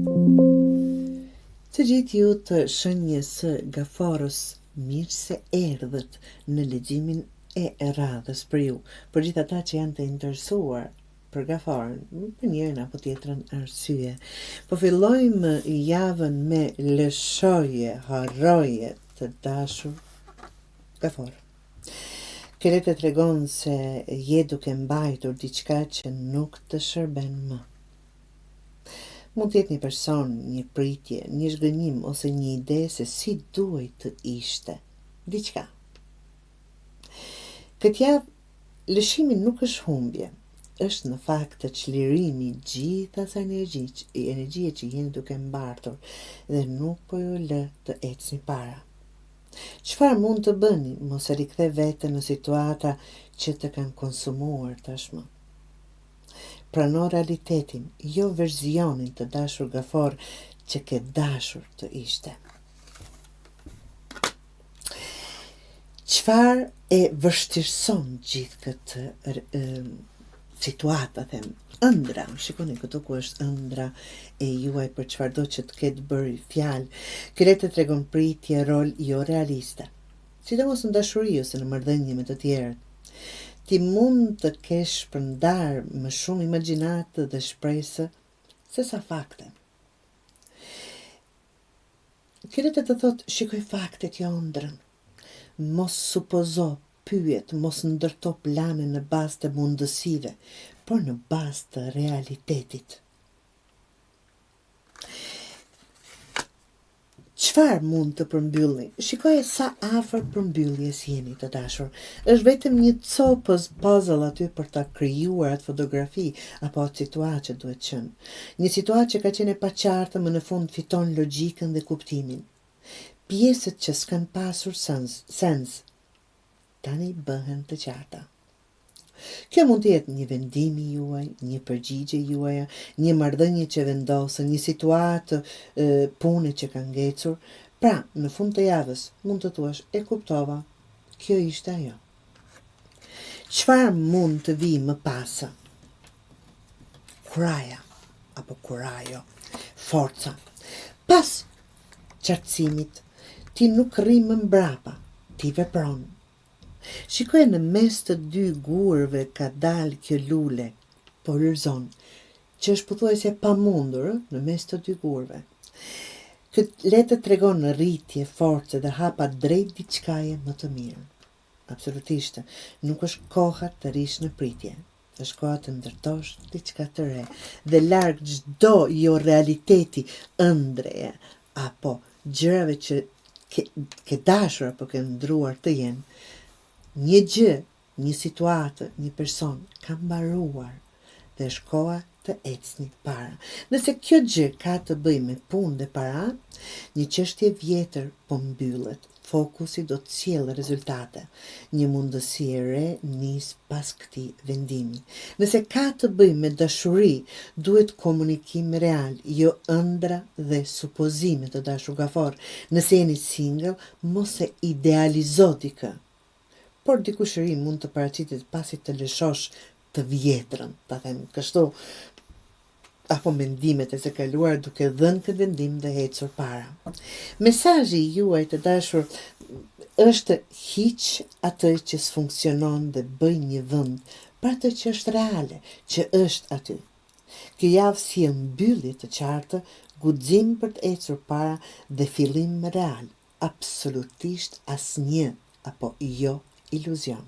Të gjithë ju të shenjës së Gaforës, mirë se erdhët në leximin e radhës për ju, për gjithë ata që janë të interesuar për Gaforën, për njërin apo tjetrën arsye. Po fillojmë javën me lëshoje, harroje të dashur Gaforë. Kjo të tregon se je duke mbajtur diçka që nuk të shërben më. Mund të jetë një person, një pritje, një zhgënjim ose një ide se si duhet të ishte. Diçka. Këtë javë lëshimi nuk është humbje, është në fakt të çlirimi gjithë asaj energjie që jeni duke mbartur dhe nuk po ju lë të ecni para. Çfarë mund të bëni mos e rikthe veten në situata që të kanë konsumuar tashmë? Prano realitetin, jo versionin të dashur Gafor që ke dashur të ishte. Çfarë e vështirëson gjithë këtë situatë, ëndra, shikoni këtu ku është ëndra e juaj për çfarëdo që të ketë bërë fjalë. Kjo të tregon pritje, rol jo realiste. Sidomos në dashuri ose në marrëdhënie me të tjerët. Ti mund të kesh shpërndar më shumë imagjinatë dhe shpresë se sa fakte. Kjo të thotë, shikoj faktet jo ëndrën. Mos supozo, pyet, mos ndërto plane në bazë të mundësive, por në bazë të realitetit. Çfarë mund të përmbylli? Shikoje sa afër përmbylljes jeni të dashur. Është vetëm një copës puzzle aty për ta krijuar atë fotografi apo atë situatë që duhet qenë. Një situatë që ka qenë e paqartë më në fund fiton logjikën dhe kuptimin. Pjesët që s'kan pasur sens tani bëhen të qarta. Kjo mund të jetë një vendimi juaj, një përgjigje juaja, një marrëdhënie që vendosën, një situatë pune që ka ngecur. Pra, në fund të javës mund të thuash, e kuptova, kjo ishte ajo. Çfarë mund të vi më pas? Kuraja apo kurajo, forca. Pas qartësimit, ti nuk rri më mbrapa, ti vepron. Shikoj në mes të dy gurëve ka dalë kjo lule, polarizon, që është pothuajse pamundur në mes të dy gurëve. Këtë letë tregon në rritje, force dhe hapa drejt diçkaje më të mirë. Absolutisht, nuk është koha të rish në pritje, është koha të ndërtosh diçka të re dhe larg çdo jo realiteti ëndreje apo gjërave që ke dashur apo ke ndruar të jenë. Një gjë, një situatë, një person ka mbaruar dhe është koha të ecni para. Nëse kjo gjë ka të bëjë me punë dhe para, një çështje vjetër po mbyllet. Fokusi do të sjellë rezultate. Një mundësi e re nis pas këtij vendimi. Nëse ka të bëjë me dashuri, duhet komunikim real, jo ëndra dhe supozime të dashur Gafor. Nëse jeni single, mos e idealizo dikë. Por dikush i mund të paraqitet pasi të lëshosh të vjetrën, ta them kështu, apo mendimet e së kaluar duke dhënë këtë vendim dhe ecur para. Mesazhi juaj të dashur është hiq atë që s'funksionon dhe bëj një vend për atë që është reale, që është aty. Kjo javë sjell mbyllje të qartë, guxim për të ecur para dhe fillim real, absolutisht asnjë apo jo iluzion.